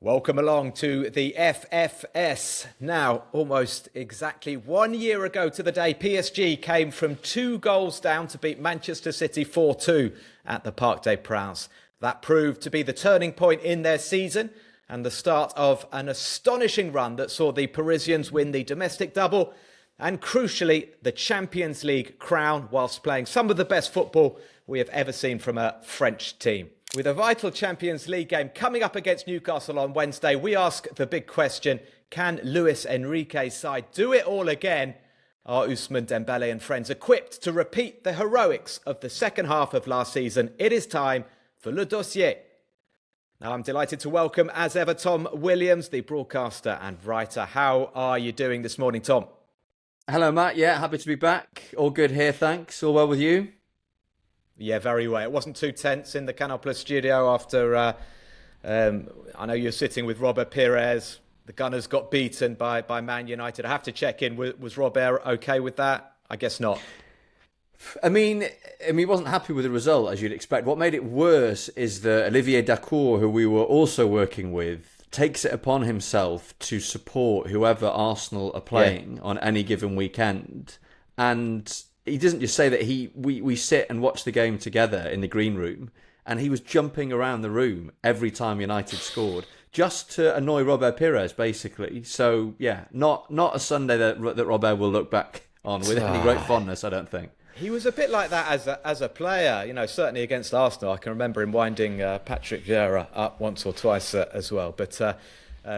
Welcome along to the FFS. Now, almost exactly 1 year ago to the day, PSG came from 2 goals down to beat Manchester City 4-2 at the Parc des Princes. That proved to be the turning point in their season and the start of an astonishing run that saw the Parisians win the domestic double and, crucially, the Champions League crown whilst playing some of the best football we have ever seen from a French team. With a vital Champions League game coming up against Newcastle on Wednesday, we ask the big question, can Luis Enrique's side do it all again? Are Ousmane Dembele and friends equipped to repeat the heroics of the second half of last season? It is time for Le Dossier. Now, I'm delighted to welcome, as ever, Tom Williams, the broadcaster and writer. How are you doing this morning, Tom? Hello, Matt. Yeah, happy to be back. All good here, thanks. All well with you? Yeah, very well. It wasn't too tense in the Canal Plus studio after, I know you're sitting with Robert Pires. The Gunners got beaten by Man United. I have to check in. Was Robert okay with that? I guess not. I mean, he wasn't happy with the result, as you'd expect. What made it worse is that Olivier Dacour, who we were also working with, takes it upon himself to support whoever Arsenal are playing on any given weekend. And he doesn't just say that we sit and watch the game together in the green room, and he was jumping around the room every time United scored just to annoy Robert Pires, basically. So yeah, not a Sunday that Robert will look back on with any great fondness, I don't think. He was a bit like that as a player, you know. Certainly against Arsenal, I can remember him winding Patrick Vieira up once or twice as well. But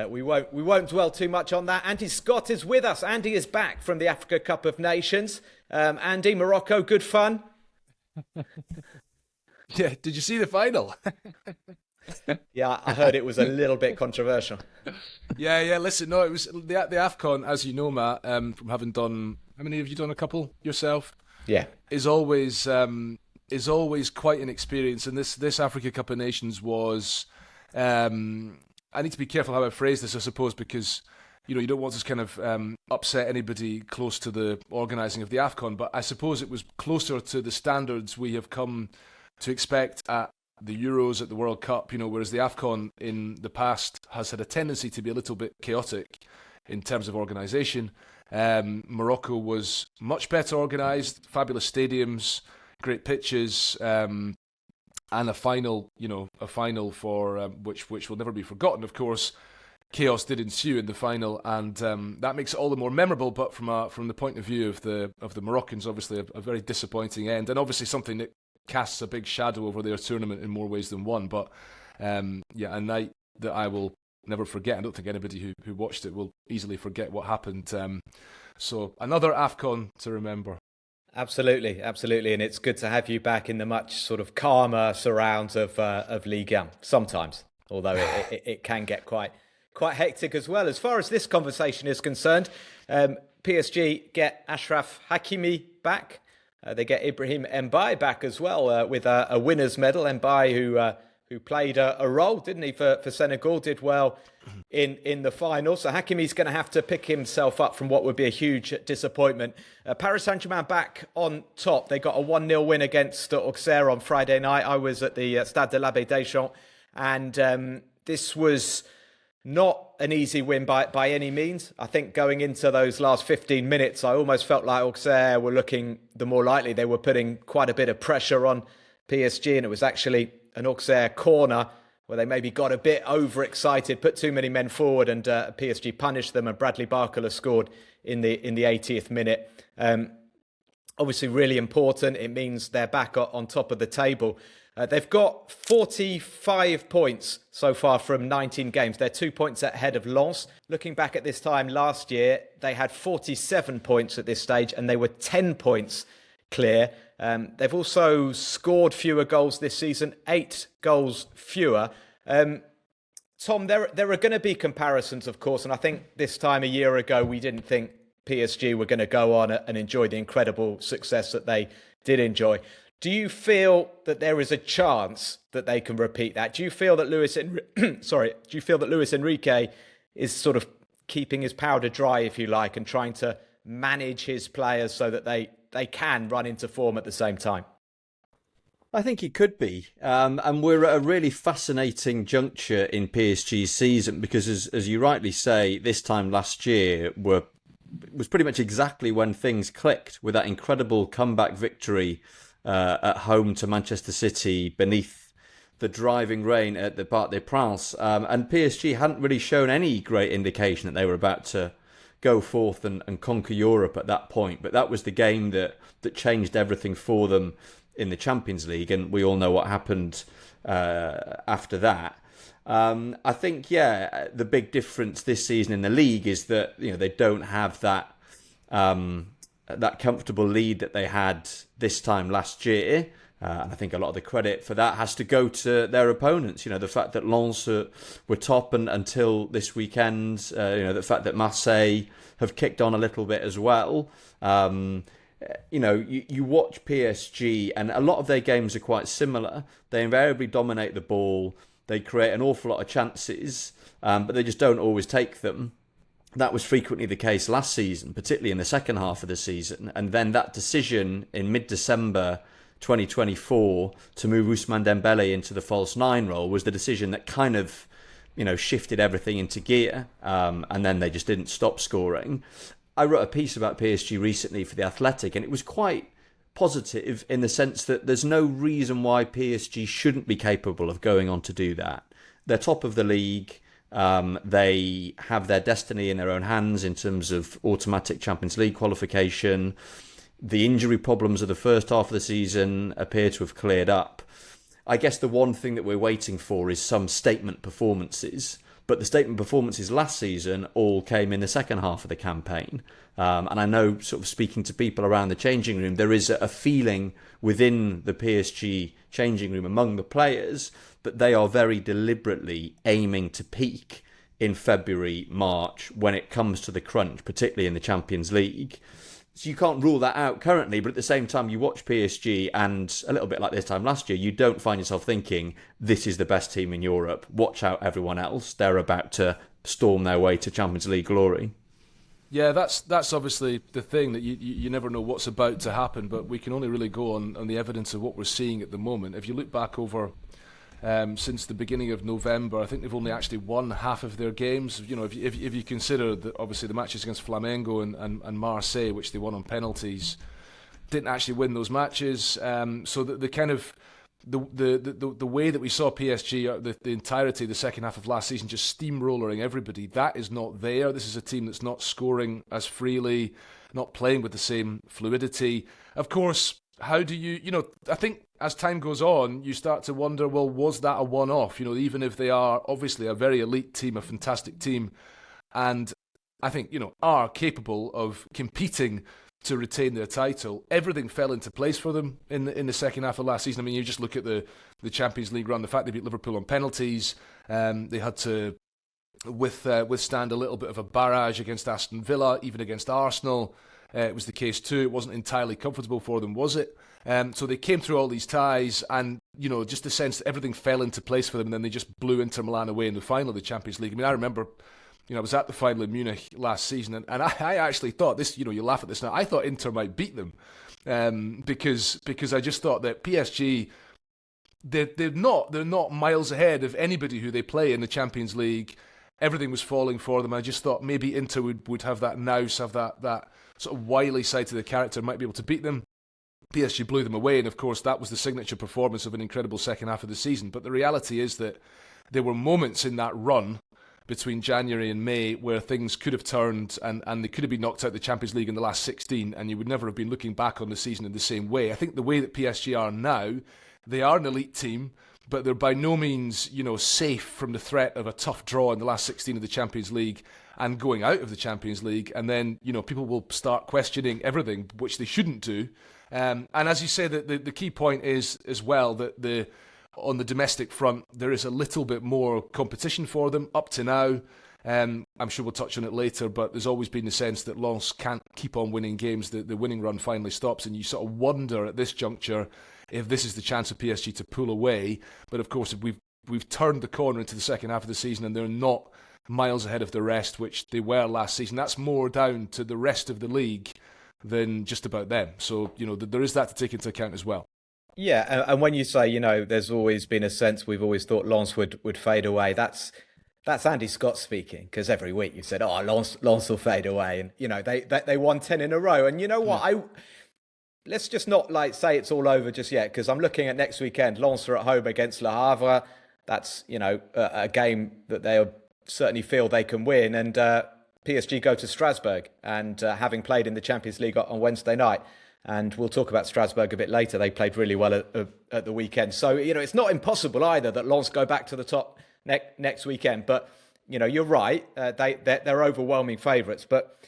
we won't dwell too much on that. Andy Scott is with us. Andy is back from the Africa Cup of Nations. Andy, Morocco, good fun. Yeah, did you see the final? Yeah, I heard it was a little bit controversial. Yeah. Listen, no, it was the AFCON, as you know, Matt. From having done, how many have you done? A couple yourself? Yeah, is always quite an experience. And this Africa Cup of Nations was. I need to be careful how I phrase this, I suppose, because you don't want to kind of upset anybody close to the organising of the AFCON, but I suppose it was closer to the standards we have come to expect at the Euros, at the World Cup, whereas the AFCON in the past has had a tendency to be a little bit chaotic in terms of organisation. Morocco was much better organised, fabulous stadiums, great pitches, and a final for which will never be forgotten, of course. Chaos did ensue in the final, and that makes it all the more memorable. But from the point of view of the Moroccans, obviously a very disappointing end, and obviously something that casts a big shadow over their tournament in more ways than one. But a night that I will never forget. I don't think anybody who watched it will easily forget what happened. So another AFCON to remember. Absolutely, and it's good to have you back in the much sort of calmer surrounds of Ligue 1 sometimes, although it can get quite hectic as well. As far as this conversation is concerned, PSG get Achraf Hakimi back. They get Ibrahim Mbaye back as well with a winner's medal. Mbaye, who played a role, didn't he, for Senegal, did well in the final. So Hakimi's going to have to pick himself up from what would be a huge disappointment. Paris Saint-Germain back on top. They got a 1-0 win against Auxerre on Friday night. I was at the Stade de l'Abbé Deschamps, and this was not an easy win by any means. I think going into those last 15 minutes, I almost felt like Auxerre were looking the more likely. They were putting quite a bit of pressure on PSG, and it was actually an Auxerre corner where they maybe got a bit overexcited, put too many men forward, and PSG punished them, and Bradley Barcola scored in the 80th minute. Obviously really important. It means they're back on top of the table. They've got 45 points so far from 19 games. They're 2 points ahead of Lens. Looking back at this time last year, they had 47 points at this stage, and they were 10 points clear. They've also scored fewer goals this season, 8 goals fewer. Tom, there are going to be comparisons, of course, and I think this time a year ago we didn't think PSG were going to go on and enjoy the incredible success that they did enjoy. Do you feel that there is a chance that they can repeat that? Do you feel that Luis Enrique is sort of keeping his powder dry, if you like, and trying to manage his players so that they can run into form at the same time? I think it could be, and we're at a really fascinating juncture in PSG's season because, as you rightly say, this time last year was pretty much exactly when things clicked with that incredible comeback victory at home to Manchester City beneath the driving rain at the Parc des Princes, and PSG hadn't really shown any great indication that they were about to go forth and conquer Europe at that point. But that was the game that changed everything for them in the Champions League, and we all know what happened after that. I think, the big difference this season in the league is that they don't have that comfortable lead that they had this time last year. And I think a lot of the credit for that has to go to their opponents. The fact that Lens were top and until this weekend, the fact that Marseille have kicked on a little bit as well. You watch PSG and a lot of their games are quite similar. They invariably dominate the ball. They create an awful lot of chances, but they just don't always take them. That was frequently the case last season, particularly in the second half of the season. And then that decision in mid-December 2024 to move Ousmane Dembele into the false nine role was the decision that kind of, shifted everything into gear. And then they just didn't stop scoring. I wrote a piece about PSG recently for The Athletic, and it was quite positive in the sense that there's no reason why PSG shouldn't be capable of going on to do that. They're top of the league. They have their destiny in their own hands in terms of automatic Champions League qualification. The injury problems of the first half of the season appear to have cleared up. I guess the one thing that we're waiting for is some statement performances. But the statement performances last season all came in the second half of the campaign. And I know, sort of speaking to people around the changing room, there is a feeling within the PSG changing room among the players that they are very deliberately aiming to peak in February, March when it comes to the crunch, particularly in the Champions League. So you can't rule that out currently, but at the same time, you watch PSG and a little bit like this time last year, you don't find yourself thinking, this is the best team in Europe. Watch out, everyone else. They're about to storm their way to Champions League glory. Yeah, that's obviously the thing, that you never know what's about to happen, but we can only really go on the evidence of what we're seeing at the moment. If you look back over since the beginning of November, I think they've only actually won half of their games. If you consider that obviously the matches against Flamengo and Marseille, which they won on penalties, didn't actually win those matches. So the kind of the way that we saw PSG the entirety of the second half of last season just steamrolling everybody, that is not there. This is a team that's not scoring as freely, not playing with the same fluidity. Of course, how do you I think as time goes on, you start to wonder, well, was that a one-off? Even if they are obviously a very elite team, a fantastic team, and I think, are capable of competing to retain their title, everything fell into place for them in the second half of last season. I mean, you just look at the Champions League run, the fact they beat Liverpool on penalties, they had to withstand a little bit of a barrage against Aston Villa, even against Arsenal. It was the case too. It wasn't entirely comfortable for them, was it? So they came through all these ties, and just the sense that everything fell into place for them, and then they just blew Inter Milan away in the final of the Champions League. I mean, I remember, I was at the final in Munich last season, and I actually thought this. You laugh at this now. I thought Inter might beat them because I just thought that PSG, they're not miles ahead of anybody who they play in the Champions League. Everything was falling for them. I just thought maybe Inter would have that nous, have that sort of wily side to the character, might be able to beat them. PSG blew them away, and of course that was the signature performance of an incredible second half of the season. But the reality is that there were moments in that run between January and May where things could have turned and they could have been knocked out of the Champions League in the last 16, and you would never have been looking back on the season in the same way. I think the way that PSG are now, they are an elite team, but they're by no means, safe from the threat of a tough draw in the last 16 of the Champions League and going out of the Champions League. And then, people will start questioning everything, which they shouldn't do. And as you say, the key point is as well that on the domestic front, there is a little bit more competition for them up to now. I'm sure we'll touch on it later, but there's always been the sense that Lens can't keep on winning games. The winning run finally stops, and you sort of wonder at this juncture if this is the chance of PSG to pull away. But of course, we've turned the corner into the second half of the season, and they're not miles ahead of the rest, which they were last season. That's more down to the rest of the league than just about them. So, there is that to take into account as well. Yeah, and when you say, there's always been a sense we've always thought Lens would fade away. That's Andy Scott speaking, because every week you said, "Oh, Lens will fade away," and they won 10 in a row. And you know what? I Let's just not like say it's all over just yet, because I'm looking at next weekend. Lens are at home against Le Havre. That's a game that they certainly feel they can win, and PSG go to Strasbourg, and having played in the Champions League on Wednesday night. And we'll talk about Strasbourg a bit later. They played really well at the weekend. So, it's not impossible either that Lens go back to the top next weekend. But, you're right. They're overwhelming favourites. But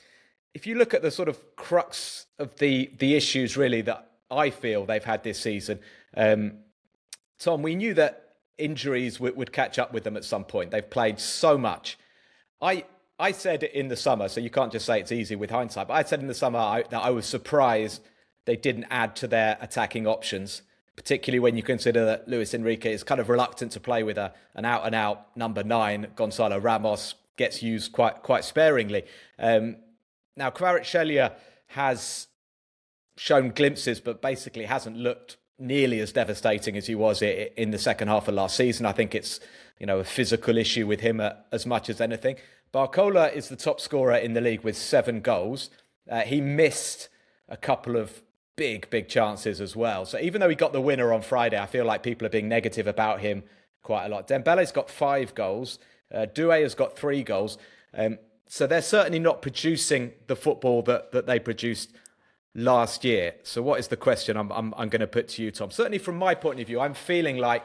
if you look at the sort of crux of the issues, really, that I feel they've had this season, Tom, we knew that injuries would catch up with them at some point. They've played so much. I said in the summer, so you can't just say it's easy with hindsight, but I said in the summer that I was surprised they didn't add to their attacking options, particularly when you consider that Luis Enrique is kind of reluctant to play with an out-and-out number 9. Gonzalo Ramos gets used quite sparingly. Now, Kvaratskhelia has shown glimpses, but basically hasn't looked nearly as devastating as he was in the second half of last season. I think it's a physical issue with him as much as anything. Barcola is the top scorer in the league with 7 goals. He missed a couple of big chances as well. So even though he got the winner on Friday, I feel like people are being negative about him quite a lot. Dembele's got 5 goals. Doué has got 3 goals. So they're certainly not producing the football that they produced last year. So what is the question I'm going to put to you, Tom? Certainly from my point of view, I'm feeling like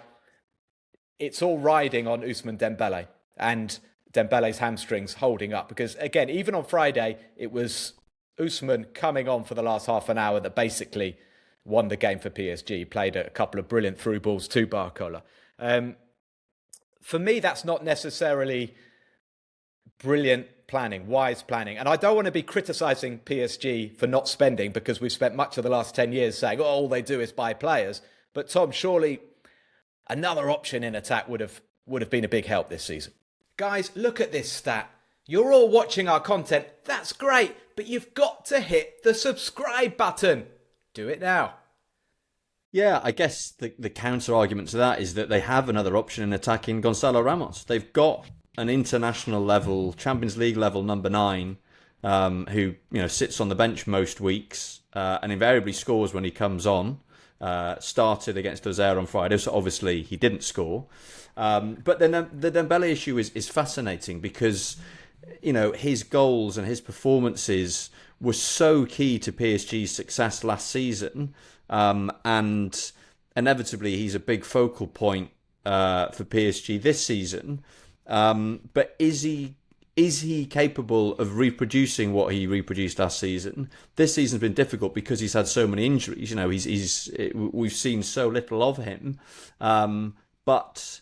it's all riding on Ousmane Dembele and Dembele's hamstrings holding up. Because again, even on Friday, it was Ousmane coming on for the last half an hour that basically won the game for PSG. Played a couple of brilliant through balls to Barcola. For me, that's not necessarily brilliant planning, wise planning. And I don't want to be criticising PSG for not spending, because we've spent much of the last 10 years saying, all they do is buy players. But Tom, surely another option in attack would have been a big help this season. Guys, look at this stat. You're all watching our content. That's great, but you've got to hit the subscribe button. Do it now. Yeah, I guess the counter argument to that is that they have another option in attacking Gonzalo Ramos. They've got an international level, Champions League level number 9, who sits on the bench most weeks and invariably scores when he comes on. Started against Auxerre on Friday, so obviously he didn't score. But then the Dembele issue is fascinating, because his goals and his performances were so key to PSG's success last season, and inevitably he's a big focal point for PSG this season. But is he capable of reproducing what he reproduced last season? This season's been difficult because he's had so many injuries. We've seen so little of him. But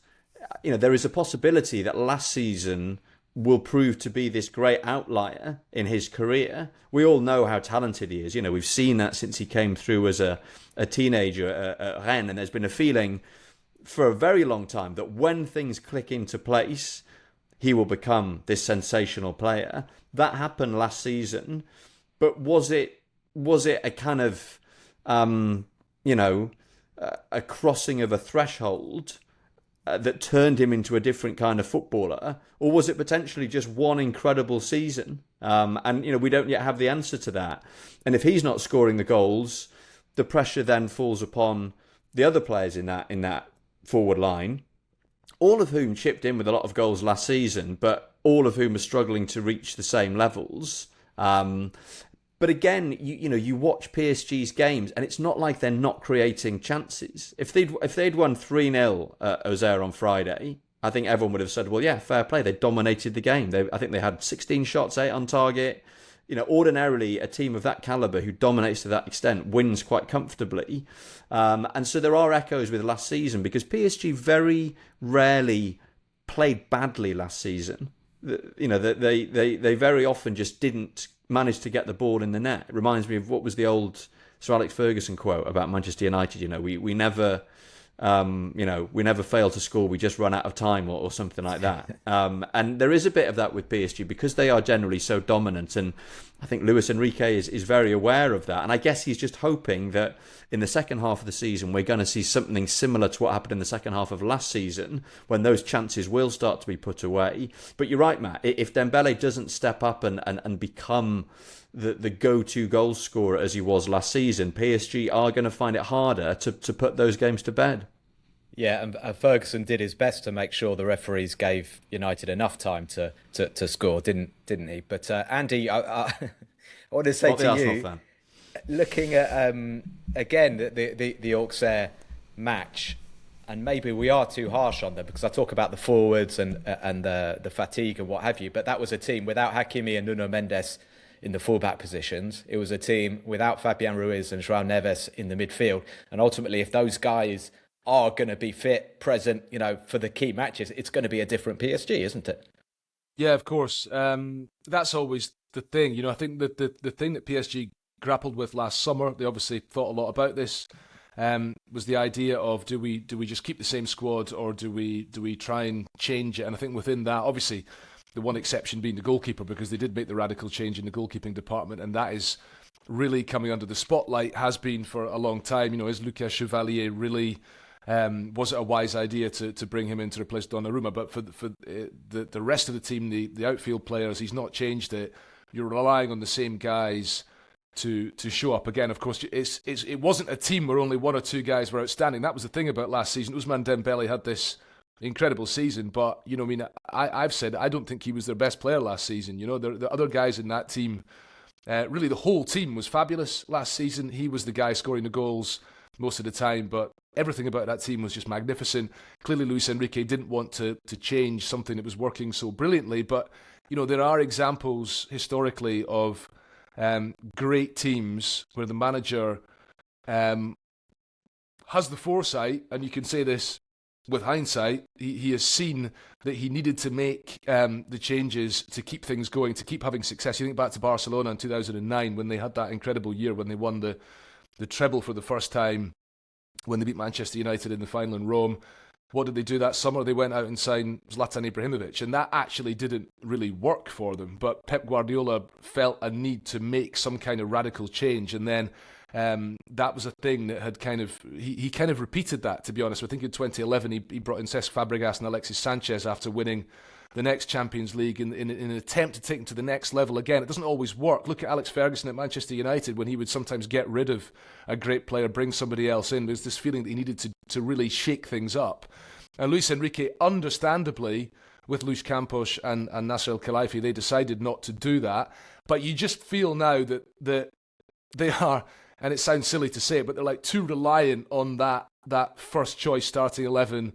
there is a possibility that last season will prove to be this great outlier in his career. We all know how talented he is. We've seen that since he came through as a teenager at Rennes, and there's been a feeling for a very long time that when things click into place, he will become this sensational player. That happened last season, but was it a kind of a crossing of a threshold that turned him into a different kind of footballer, or was it potentially just one incredible season? And we don't yet have the answer to that. And if he's not scoring the goals, the pressure then falls upon the other players in that forward line, all of whom chipped in with a lot of goals last season, but all of whom are struggling to reach the same levels. But again, you watch PSG's games, and it's not like they're not creating chances. If they'd won 3-0 at Auxerre on Friday, I think everyone would have said, well, yeah, fair play. They dominated the game. I think they had 16 shots, 8 on target. Ordinarily, a team of that calibre who dominates to that extent wins quite comfortably. And so there are echoes with last season, because PSG very rarely played badly last season. They very often just didn't manage to get the ball in the net. It reminds me of what was the old Sir Alex Ferguson quote about Manchester United. We never fail to score. We just run out of time, or something like that. And there is a bit of that with PSG, because they are generally so dominant. And I think Luis Enrique is very aware of that. And I guess he's just hoping that in the second half of the season, we're going to see something similar to what happened in the second half of last season, when those chances will start to be put away. But you're right, Matt. If Dembele doesn't step up and become the go-to goal scorer as he was last season, PSG are going to find it harder to put those games to bed. Yeah, and Ferguson did his best to make sure the referees gave United enough time to score, didn't he? But Andy, I want to say to you, looking at again the Auxerre match, and maybe we are too harsh on them because I talk about the forwards and the fatigue and what have you, but that was a team without Hakimi and Nuno Mendes in the fullback positions. It was a team without Fabian Ruiz and João Neves in the midfield, and ultimately, if those guys are going to be fit, present, for the key matches, it's going to be a different PSG, isn't it? Yeah, of course. That's always the thing. I think that the thing that PSG grappled with last summer, they obviously thought a lot about this, was the idea of do we just keep the same squad, or do we try and change it? And I think within that, obviously, the one exception being the goalkeeper, because they did make the radical change in the goalkeeping department, and that is really coming under the spotlight, has been for a long time. Is Lucas Chevalier really... was it a wise idea to bring him in to replace Donnarumma? But for the rest of the team, the outfield players, he's not changed it. You're relying on the same guys to show up again. Of course, it wasn't a team where only one or two guys were outstanding. That was the thing about last season. Ousmane Dembele had this incredible season, but I've said I don't think he was their best player last season. The other guys in that team, really the whole team was fabulous last season. He was the guy scoring the goals most of the time, but everything about that team was just magnificent. Clearly, Luis Enrique didn't want to change something that was working so brilliantly, but there are examples historically of great teams where the manager has the foresight, and you can say this with hindsight, he has seen that he needed to make the changes to keep things going, to keep having success. You think back to Barcelona in 2009 when they had that incredible year when they won the treble for the first time, when they beat Manchester United in the final in Rome. What did they do that summer? They went out and signed Zlatan Ibrahimovic, and that actually didn't really work for them. But Pep Guardiola felt a need to make some kind of radical change, and then that was a thing that had he kind of repeated that, to be honest. I think in 2011 he brought in Cesc Fabregas and Alexis Sanchez after winning the next Champions League in an attempt to take them to the next level. Again, it doesn't always work. Look at Alex Ferguson at Manchester United, when he would sometimes get rid of a great player, bring somebody else in. There's this feeling that he needed to really shake things up. And Luis Enrique, understandably, with Luis Campos and Nasser El-Khelaifi, they decided not to do that. But you just feel now that they are, and it sounds silly to say it, but they're like too reliant on that first choice starting 11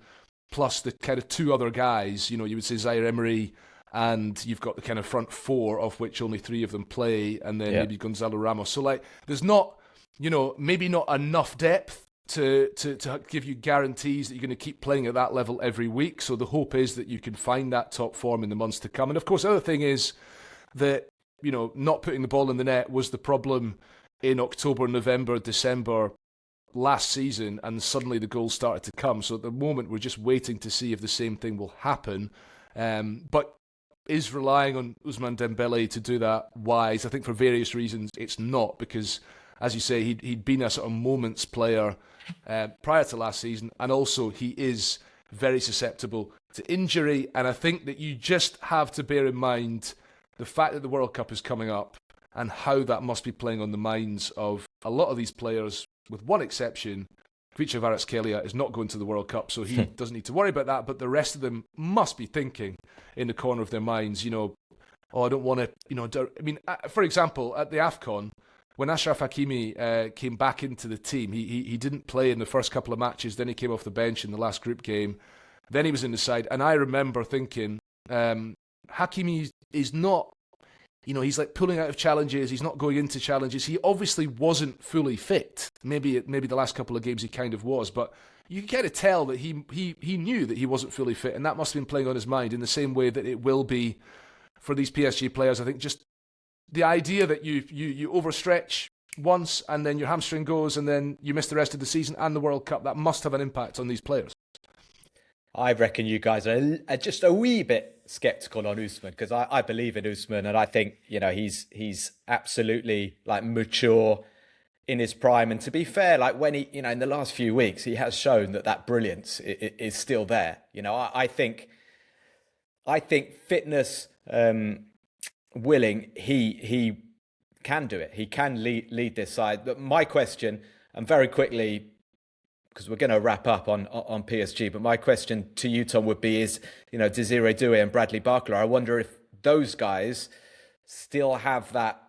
plus the kind of two other guys. You would say Zaire Emery, and you've got the kind of front four, of which only three of them play, and then maybe Gonzalo Ramos. So there's not, maybe not enough depth to give you guarantees that you're going to keep playing at that level every week. So the hope is that you can find that top form in the months to come. And of course, the other thing is that, not putting the ball in the net was the problem in October, November, December last season, and suddenly the goals started to come. So at the moment, we're just waiting to see if the same thing will happen. But is relying on Ousmane Dembele to do that wise? I think for various reasons it's not, because, as you say, he'd been a sort of moments player prior to last season, and also he is very susceptible to injury. And I think that you just have to bear in mind the fact that the World Cup is coming up and how that must be playing on the minds of a lot of these players, with one exception. Kvicha Kvaratskhelia is not going to the World Cup, so he doesn't need to worry about that, but the rest of them must be thinking in the corner of their minds, I don't want to, for example, at the AFCON, when Achraf Hakimi came back into the team, he didn't play in the first couple of matches, then he came off the bench in the last group game, then he was in the side, and I remember thinking, Hakimi is not, he's like pulling out of challenges, he's not going into challenges, he obviously wasn't fully fit. Maybe the last couple of games he kind of was, but you can kind of tell that he knew that he wasn't fully fit, and that must have been playing on his mind in the same way that it will be for these PSG players. I think just the idea that you overstretch once and then your hamstring goes and then you miss the rest of the season and the World Cup, that must have an impact on these players. I reckon you guys are just a wee bit skeptical on Usman, because I believe in Usman, and I think, you know, he's absolutely like mature in his prime. And to be fair, like when he, you know, in the last few weeks, he has shown that brilliance is still there. You know, I think fitness, willing, he can do it. He can lead this side. But my question, and very quickly, because we're going to wrap up on PSG, but my question to you, Tom, would be is, you know, Desiree Doué and Bradley Barcola, I wonder if those guys still have that.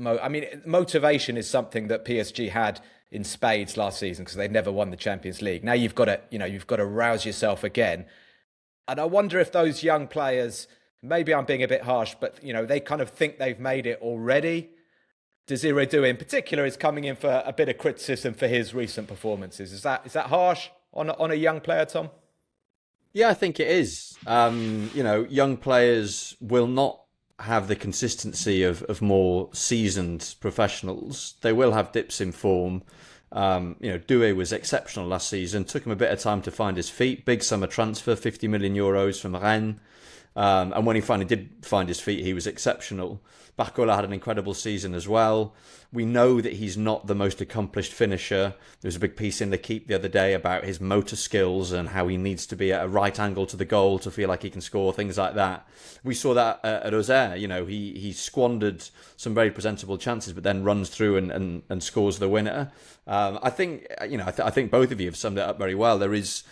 I mean, motivation is something that PSG had in spades last season because they never won the Champions League. Now you've got to rouse yourself again. And I wonder if those young players, maybe I'm being a bit harsh, but, you know, they kind of think they've made it already. Desiree Doué in particular is coming in for a bit of criticism for his recent performances. Is that harsh on a young player, Tom? Yeah, I think it is. You know, young players will not have the consistency of more seasoned professionals. They will have dips in form. You know, Doué was exceptional last season. Took him a bit of time to find his feet. Big summer transfer, 50 million euros from Rennes. And when he finally did find his feet, he was exceptional. Barcola had an incredible season as well. We know that he's not the most accomplished finisher. There was a big piece in L'Équipe the other day about his motor skills and how he needs to be at a right angle to the goal to feel like he can score, things like that. We saw that at Auxerre. You know, he squandered some very presentable chances, but then runs through and scores the winner. I think, you know, I think both of you have summed it up very well. There is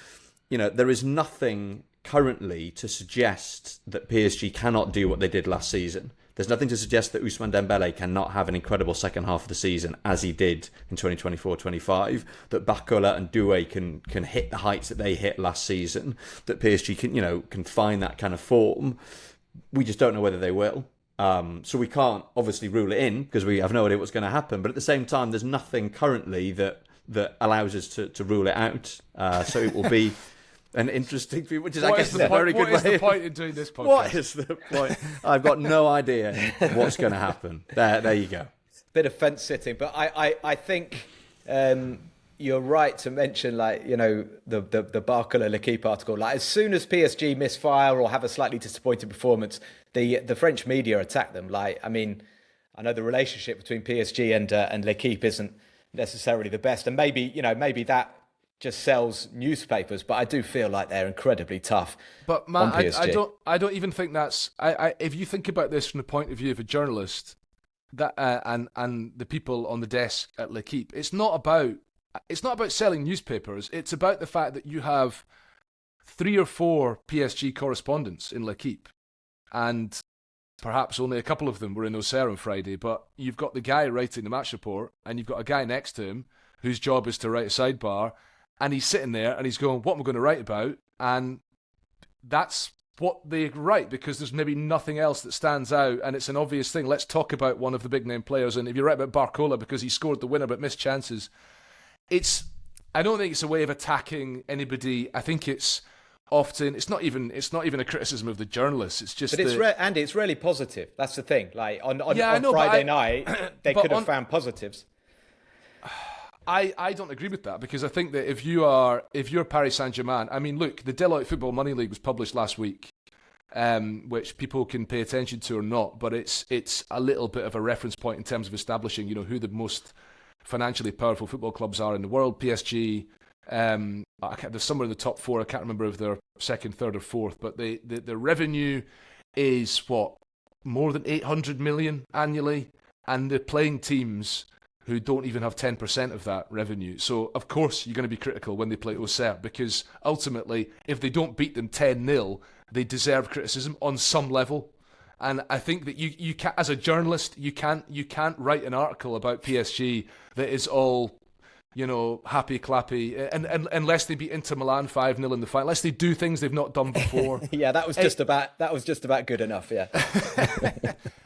nothing currently to suggest that PSG cannot do what they did last season. There's nothing to suggest that Ousmane Dembélé cannot have an incredible second half of the season as he did in 2024-25, that Barcola and Doué can hit the heights that they hit last season, that PSG can find that kind of form. We just don't know whether they will. So we can't obviously rule it in because we have no idea what's going to happen. But at the same time, there's nothing currently that allows us to rule it out. So it will be an interesting view, which is, I guess, a very good way. What is the point in doing this podcast? What is the point? I've got no idea what's going to happen. There you go. Bit of fence sitting, but I think you're right to mention, like, you know, the Barcola L'Équipe article. Like, as soon as PSG misfire or have a slightly disappointing performance, the French media attack them. Like, I mean, I know the relationship between PSG and L'Équipe isn't necessarily the best, and maybe that just sells newspapers, but I do feel like they're incredibly tough. But Matt, I don't even think that's. If you think about this from the point of view of a journalist, that and the people on the desk at L'Équipe, it's not about selling newspapers. It's about the fact that you have 3 or 4 PSG correspondents in L'Équipe, and perhaps only a couple of them were in Auxerre on Friday. But you've got the guy writing the match report, and you've got a guy next to him whose job is to write a sidebar. And he's sitting there and he's going, what am I going to write about? And that's what they write, because there's maybe nothing else that stands out. And it's an obvious thing. Let's talk about one of the big name players. And if you write about Barcola because he scored the winner but missed chances, I don't think it's a way of attacking anybody. I think it's often, it's not even a criticism of the journalists. It's just, but Andy, it's really positive. That's the thing. Like on Friday night, they could have found positives. I don't agree with that, because I think that if you're Paris Saint-Germain, I mean, look, the Deloitte Football Money League was published last week, which people can pay attention to or not, but it's a little bit of a reference point in terms of establishing, you know, who the most financially powerful football clubs are in the world. PSG, there's somewhere in the top 4. I can't remember if they're second, third, or fourth, but the revenue is more than 800 million annually, and they're playing teams who don't even have 10% of that revenue. So, of course, you're going to be critical when they play Auxerre, because ultimately, if they don't beat them 10-0, they deserve criticism on some level. And I think that you can, as a journalist, you can't write an article about PSG that is all, you know, happy clappy, and unless they beat Inter Milan 5-0 in the final, unless they do things they've not done before. Yeah, that was just about good enough. Yeah.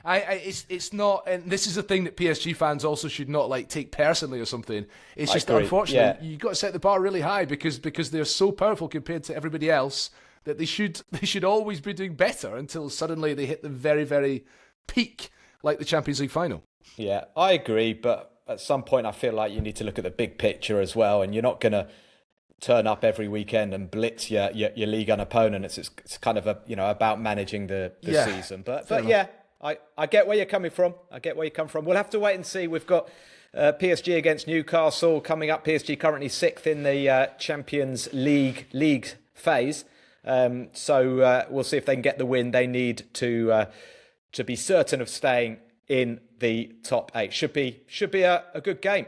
It's not, and this is a thing that PSG fans also should not like take personally or something. It's just unfortunate. Yeah. You've got to set the bar really high because they're so powerful compared to everybody else that they should always be doing better until suddenly they hit the very, very peak, like the Champions League final. Yeah, I agree, but at some point I feel like you need to look at the big picture as well, and you're not going to turn up every weekend and blitz your league one opponent. It's kind of about managing the season. But yeah, I get where you're coming from. We'll have to wait and see. We've got PSG against Newcastle coming up. PSG currently 6th in the Champions League phase. So we'll see if they can get the win they need to be certain of staying in the top 8. Should be a good game.